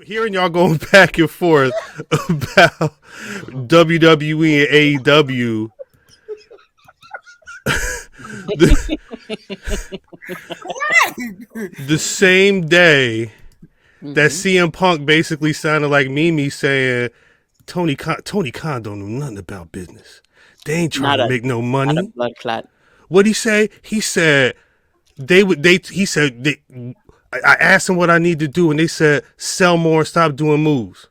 Hearing y'all going back and forth about WWE and AEW, the same day that CM Punk basically sounded like Mimi saying Tony Khan don't know nothing about business. They ain't trying to make no Not a money. blood clot. What'd he say? He said I asked him what I need to do, and they said sell more and stop doing moves.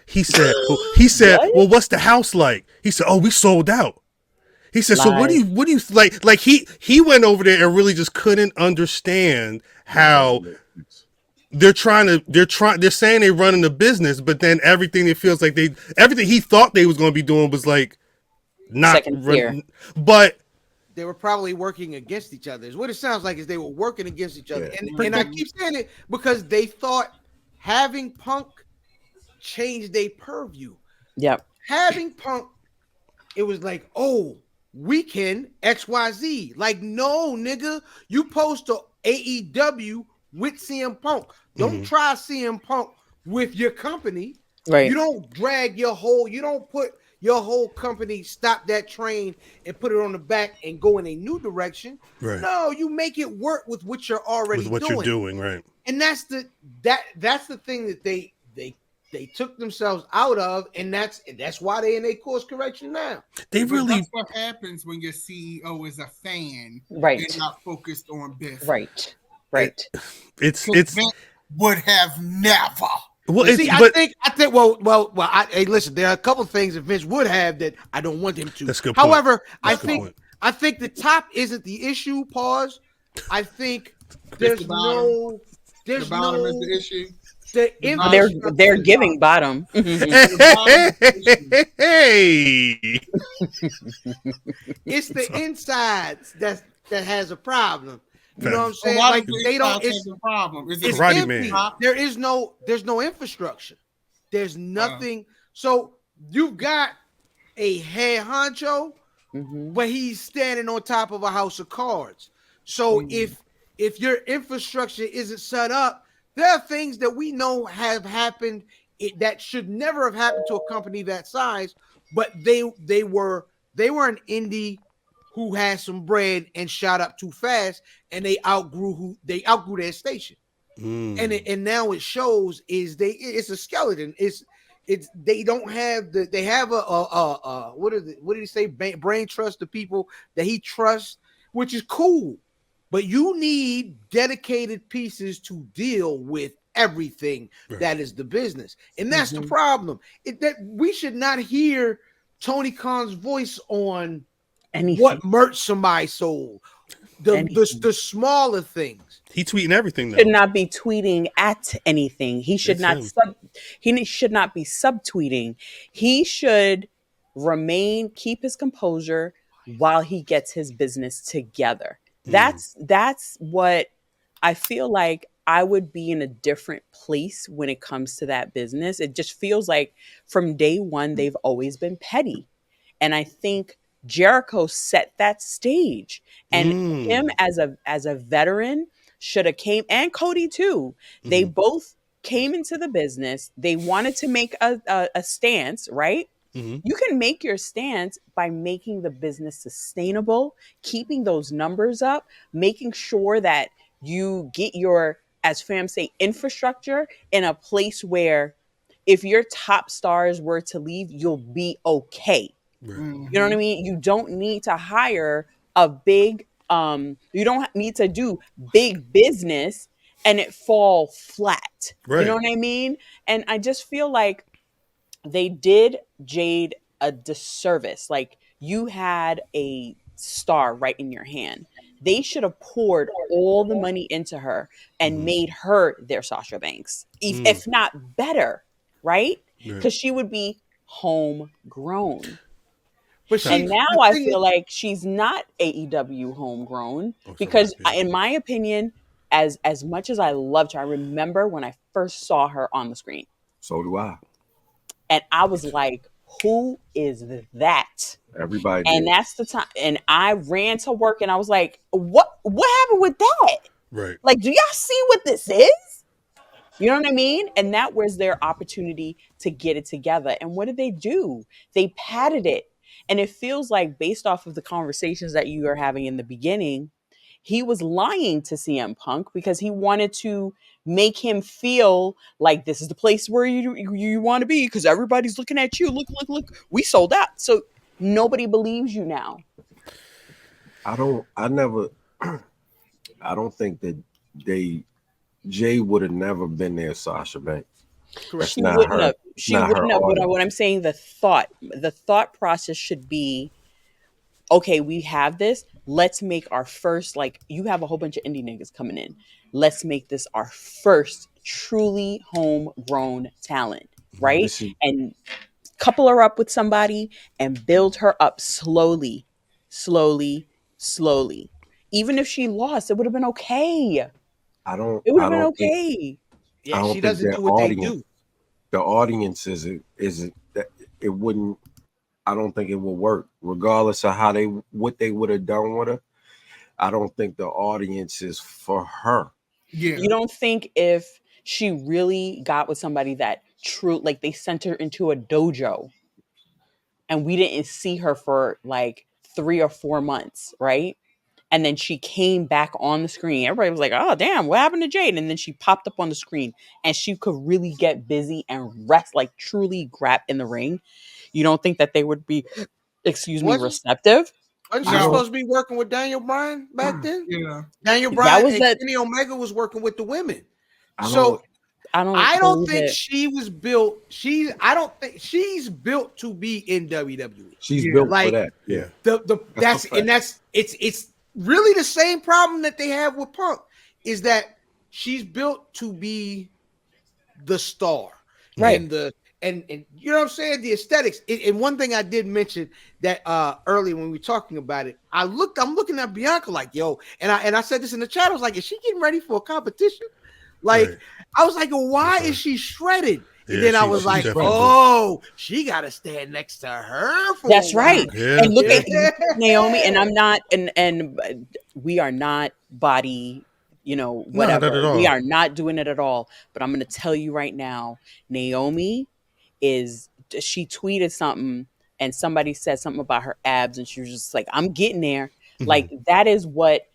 He said, What? well, what's the house like? He said, oh, we sold out. He said, so what do Lies. you like he went over there and really just couldn't understand how they're saying they're running the business, but then everything he thought they was going to be doing was like not Second tier. run, but They were probably working against each other. What it sounds like is they were working against each other. Yeah. And I keep saying it because they thought having Punk changed their purview. Yep. Having Punk, it was like, oh, we can XYZ. Like, no, nigga, you post to AEW with CM Punk. Don't try CM Punk with your company. Right. You don't put your whole company, stop that train and put it on the back and go in a new direction. Right. No, you make it work with what you're already with what doing. you're doing, right? And that's the thing that they took themselves out of, and that's why they in a course correction now. That's what happens when your CEO is a fan, right, and not focused on business. Right. It's would have never. Well, see, I think. Hey, listen, there are a couple of things that Vince would have that I don't want him to. That's a good However, point. I think the top isn't the issue. Pause. I think there's the bottom is the issue. They're giving bottom. Hey, it's the insides that has a problem. You know what I'm saying? Like they don't. It's a problem. It's empty. There's no infrastructure. There's nothing. So you've got a head honcho, but he's standing on top of a house of cards. So if your infrastructure isn't set up, there are things that we know have happened that should never have happened to a company that size. But they were an indie who had some bread and shot up too fast, and they outgrew their station. And now it shows it's a skeleton. They don't have they have a what did he say? Brain trust the people that he trusts, which is cool. But you need dedicated pieces to deal with everything that is the business. And that's the problem. That we should not hear Tony Khan's voice on what merch somebody sold. The smaller things. He tweeting everything though. Should not be tweeting at anything. He should not he should not be subtweeting. He should keep his composure while he gets his business together. That's what I feel like. I would be in a different place when it comes to that business. It just feels like from day one, they've always been petty. And I think Jericho set that stage, and him as a veteran should have came, and Cody too. They both came into the business. They wanted to make a stance, right? You can make your stance by making the business sustainable, keeping those numbers up, making sure that you get your, as fam say, infrastructure in a place where if your top stars were to leave, you'll be okay. You know what I mean? You don't need to hire a big, you don't need to do big business and it fall flat. You know what I mean? And I just feel like they did Jade a disservice. Like, you had a star right in your hand. They should have poured all the money into her and made her their Sasha Banks, if not better, right? Because she would be homegrown. And now I feel like she's not AEW homegrown because, in my opinion, as much as I loved her, I remember when I first saw her on the screen. So do I. And I was like, who is that? Everybody. And that's the time. And I ran to work and I was like, what happened with that? Right. Like, do y'all see what this is? You know what I mean? And that was their opportunity to get it together. And what did they do? They padded it. And it feels like, based off of the conversations that you were having in the beginning, he was lying to CM Punk because he wanted to make him feel like this is the place where you want to be because everybody's looking at you. Look, we sold out. So nobody believes you now. I don't think that Jay would have never been there, Sasha Banks. That's She not wouldn't her. have. She Not wouldn't her have. audience. What I'm saying, the thought process should be, okay, we have this. Let's make our first, like, you have a whole bunch of indie niggas coming in. Let's make this our first truly homegrown talent, right? And couple her up with somebody and build her up slowly, slowly, slowly. Even if she lost, it would have been okay. I don't. It would I have been don't think. okay. I Yeah, don't she think doesn't their do what they audience. do. The audience isn't that it wouldn't. I don't think it will work, regardless of what they would have done with her. I don't think the audience is for her. Yeah. You don't think if she really got with somebody that like they sent her into a dojo and we didn't see her for like 3 or 4 months, right? And then she came back on the screen. Everybody was like, oh, damn, what happened to Jade? And then she popped up on the screen and she could really get busy and rest, like truly grab in the ring. You don't think that they would be, receptive? Wasn't she No. supposed to be working with Daniel Bryan back then? Yeah. Daniel That Bryan was and that. Kenny Omega was working with the women. I So I don't I don't believe think it. she was built. I don't think she's built to be in WWE. She's Yeah. built Like, for that. Yeah. It's really the same problem that they have with Punk is that she's built to be the star, Right. and you know what I'm saying, the aesthetics. And one thing I did mention that earlier when we were talking about it, I'm looking at Bianca like, yo, and I said this in the chat. I was like, is she getting ready for a competition? Like, Right. I was like, why is she shredded? And Yeah, then I was like, definitely- oh, she got to stand next to her for That's a while. right. Yeah. And look at Yeah. Naomi, and I'm not, and we are not body, whatever. not at all. We are not doing it at all. But I'm going to tell you right now, Naomi she tweeted something and somebody said something about her abs and she was just like, I'm getting there. Like, that is what,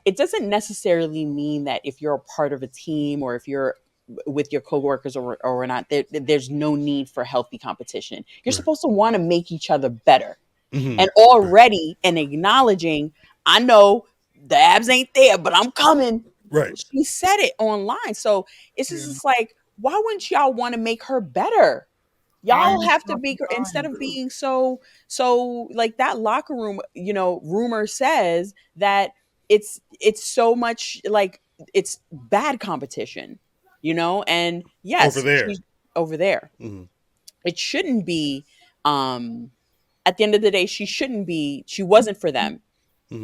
it doesn't necessarily mean that if you're a part of a team or if you're with your coworkers or not, there's no need for healthy competition. You're supposed to want to make each other better. And already and acknowledging, I know the abs ain't there, but I'm coming. Right. She said it online. So it's just like, why wouldn't y'all want to make her better? Y'all have to be, instead of being so like that locker room, rumor says that it's so much like it's bad competition, and yes, Over there. she's over there. It shouldn't be, at the end of the day, she wasn't for them.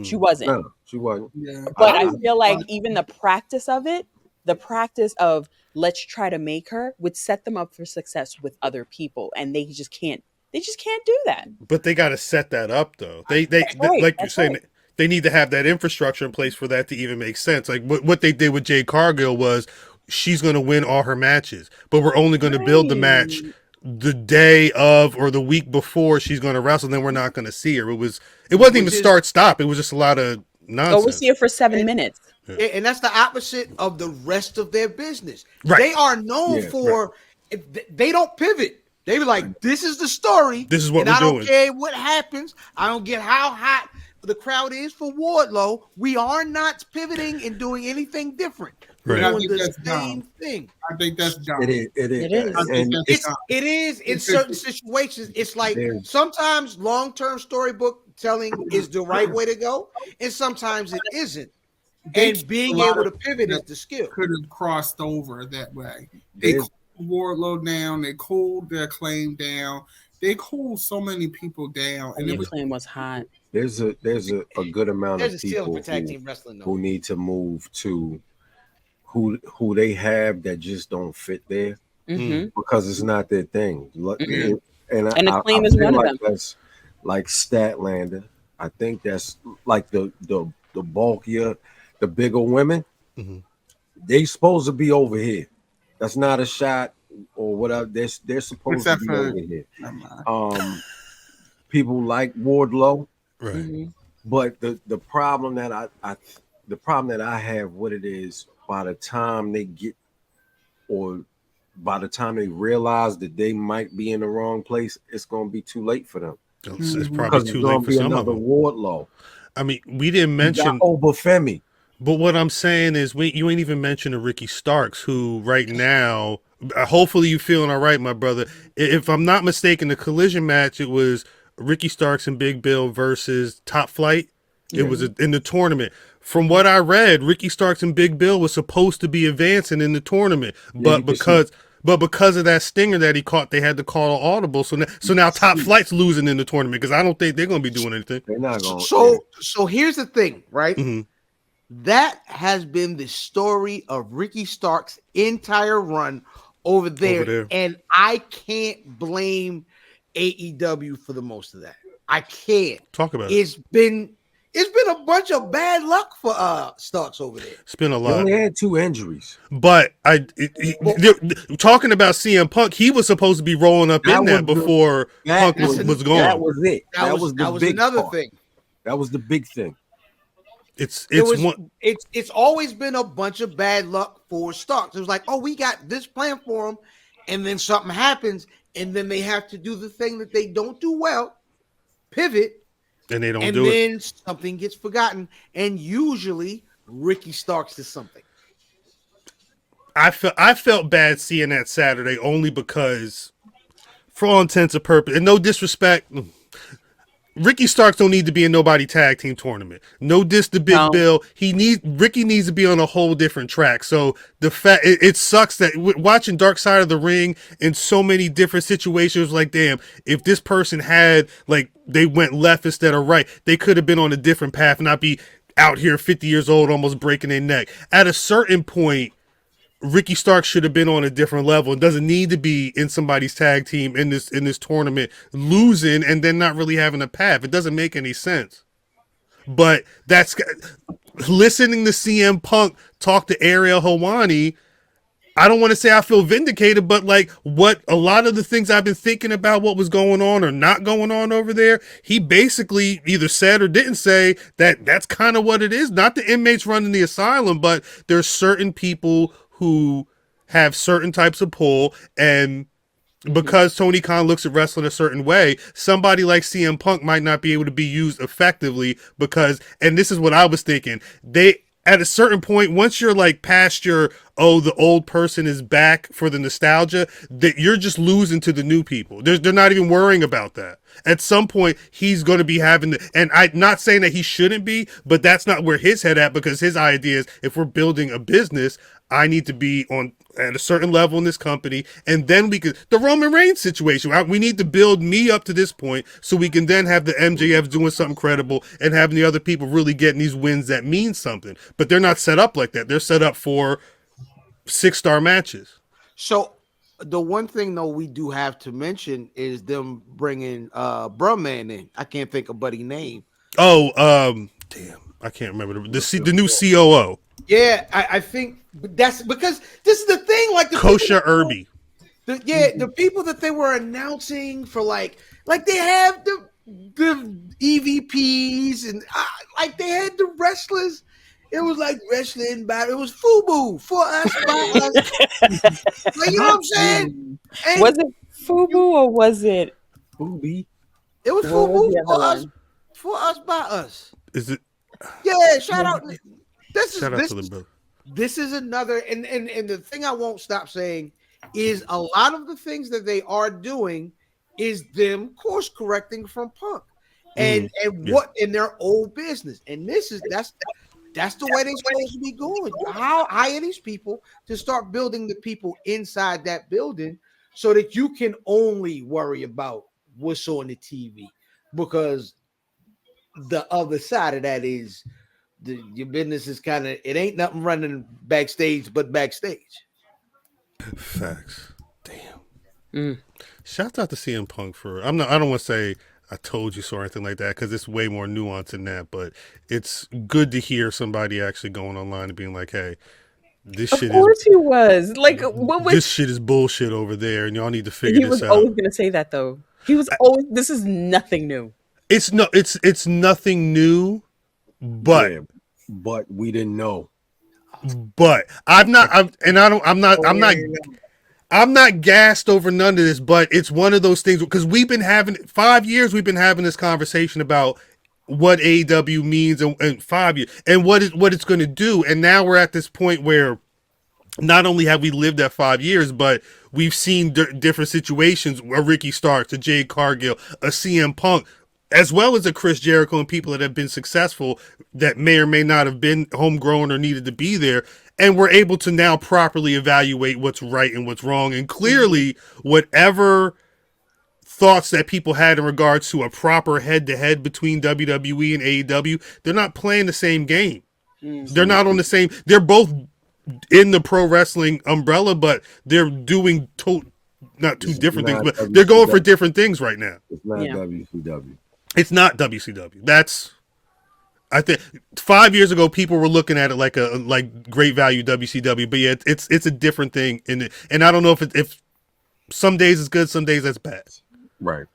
She wasn't. No, she wasn't. Yeah. But I feel like even the practice of let's try to make her would set them up for success with other people, and they just can't do that. But they got to set that up, though. They right. Like you're saying, they need to have that infrastructure in place for that to even make sense. Like what they did with Jade Cargill was, she's going to win all her matches, but we're only going to build the match the day of or the week before she's going to wrestle. Then we're not going to see her. It wasn't even start stop. It was just a lot of nonsense. Go, we'll see her for 7 minutes. And that's the opposite of the rest of their business. Right. They are known for they don't pivot. They be like, this is the story. This is what and we're I don't doing. care what happens. I don't get how hot the crowd is for Wardlow. We are not pivoting and doing anything different. Right. We're I doing think the that's same dumb. thing. I think that's dumb. It is. It is. I think And that's dumb. It is in certain situations. It's like There's- sometimes long-term storybook telling is the right way to go, and sometimes it isn't. And being able to pivot is the skill. Could have crossed over that way. They There's- cooled Wardlow down. They cooled their claim down. They cooled so many people down, and Your it was claim was hot. there's a good amount There's a of skill people for tag team wrestling, though. who need to move to who they have that just don't fit there because it's not their thing. And the claim is feel one of like them. That's like Statlander. I think that's like the bulkier, the bigger women. They supposed to be over here. That's not a shot or whatever. They're supposed Except to be for over here. never mind. People like Wardlow, Right. Mm-hmm. but the problem that the problem that I have with it is by the time they get or by the time they realize that they might be in the wrong place, it's gonna be too late for them. It's probably Because it's too late gonna for be some of another them. Wardlow. I mean, we didn't You got mention, Obafemi. but what I'm saying is, you ain't even mentioned Ricky Starks, who right now, hopefully you feeling all right, my brother. If I'm not mistaken, the collision match, it was Ricky Starks and Big Bill versus Top Flight. It was in the tournament. From what I read, Ricky Starks and Big Bill was supposed to be advancing in the tournament, Yeah, but because of that stinger that he caught, they had to call an audible. So now Top Flight's losing in the tournament because I don't think they're going to be doing anything. They're not going. So here's the thing, right? Mm-hmm. That has been the story of Ricky Stark's entire run over there. And I can't blame AEW for the most of that. I can't. Talk about It. It's been a bunch of bad luck for Starks over there. It's been a They lot. only had 2 injuries. But talking about CM Punk, he was supposed to be rolling up in that before Punk was gone. That was it. That was the big another part. thing. That was the big thing. It's always been a bunch of bad luck for Starks. It was like, oh, we got this plan for him, and then something happens, and then they have to do the thing that they don't do well, pivot, and they don't and do it. And then something gets forgotten, and usually Ricky Starks is something. I felt bad seeing that Saturday only because, for all intents and purposes, and no disrespect, Ricky Starks don't need to be in nobody tag team tournament. No diss to Big Bill. Ricky needs to be on a whole different track. So the fact it sucks that watching Dark Side of the Ring in so many different situations, like, damn, if this person had, like, they went left instead of right, they could have been on a different path and not be out here 50 years old almost breaking their neck. At a certain point, Ricky Stark should have been on a different level and doesn't need to be in somebody's tag team in this tournament, losing and then not really having a path. It doesn't make any sense. But that's listening to CM Punk talk to Ariel Helwani. I don't want to say I feel vindicated, but like what a lot of the things I've been thinking about what was going on or not going on over there, he basically either said or didn't say that that's kind of what it is. Not the inmates running the asylum, but there's certain people who have certain types of pull, and because Tony Khan looks at wrestling a certain way, somebody like CM Punk might not be able to be used effectively because, and this is what I was thinking, at a certain point, once you're like past your, oh, the old person is back for the nostalgia, that you're just losing to the new people. They're not even worrying about that. At some point, he's going to be having to, and I'm not saying that he shouldn't be, but that's not where his head at, because his idea is, if we're building a business, I need to be at a certain level in this company, and then we could, the Roman Reigns situation, we need to build me up to this point so we can then have the MJF doing something credible and having the other people really getting these wins that mean something. But they're not set up like that. They're set up for 6-star matches. So the one thing though we do have to mention is them bringing Brumman in. I can't think of Buddy's name. Oh, damn, I can't remember the new COO. Yeah, I think that's because this is the thing. Like the Kosha Irby. The people that they were announcing for like they have the EVPs and like they had the wrestlers. It was like wrestling battle. It was FUBU for us by us. Like, you know what I'm saying? And was it FUBU or was it FUBU? It was FUBU for us by us. Is it? Yeah, shout out. This is another, and the thing I won't stop saying is a lot of the things that they are doing is them course correcting from Punk and what in their old business. And that's the way they're supposed to be going. Hire these people to start building the people inside that building so that you can only worry about what's on the TV, because the other side of that is your business is kind of, it ain't nothing running backstage but backstage. Facts. Damn. Shout out to CM Punk I don't want to say I told you so or anything like that, because it's way more nuanced than that, but it's good to hear somebody actually going online and being like, hey, This Of shit is course he was. Like, what was this shit is bullshit over there, and y'all need to figure he this was out. always gonna say that though. He was always. This is nothing new. It's nothing new, but Yeah, but we didn't know. I'm not. I'm not gassed over none of this. But it's one of those things because we've been having 5 years. We've been having this conversation about what AEW means in 5 years and what it's going to do. And now we're at this point where not only have we lived that 5 years, but we've seen different situations, a Ricky Starks, a Jade Cargill, a CM Punk, as well as a Chris Jericho and people that have been successful that may or may not have been homegrown or needed to be there. And we're able to now properly evaluate what's right and what's wrong. And clearly, whatever thoughts that people had in regards to a proper head-to-head between WWE and AEW, they're not playing the same game. They're not on the same. They're both in the pro wrestling umbrella, but they're doing not two different things, but they're going for different things right now. It's not WCW. It's not WCW. That's, I think 5 years ago people were looking at it like great value WCW, but yeah, it's a different thing. And I don't know if some days it's good, some days that's bad. Right.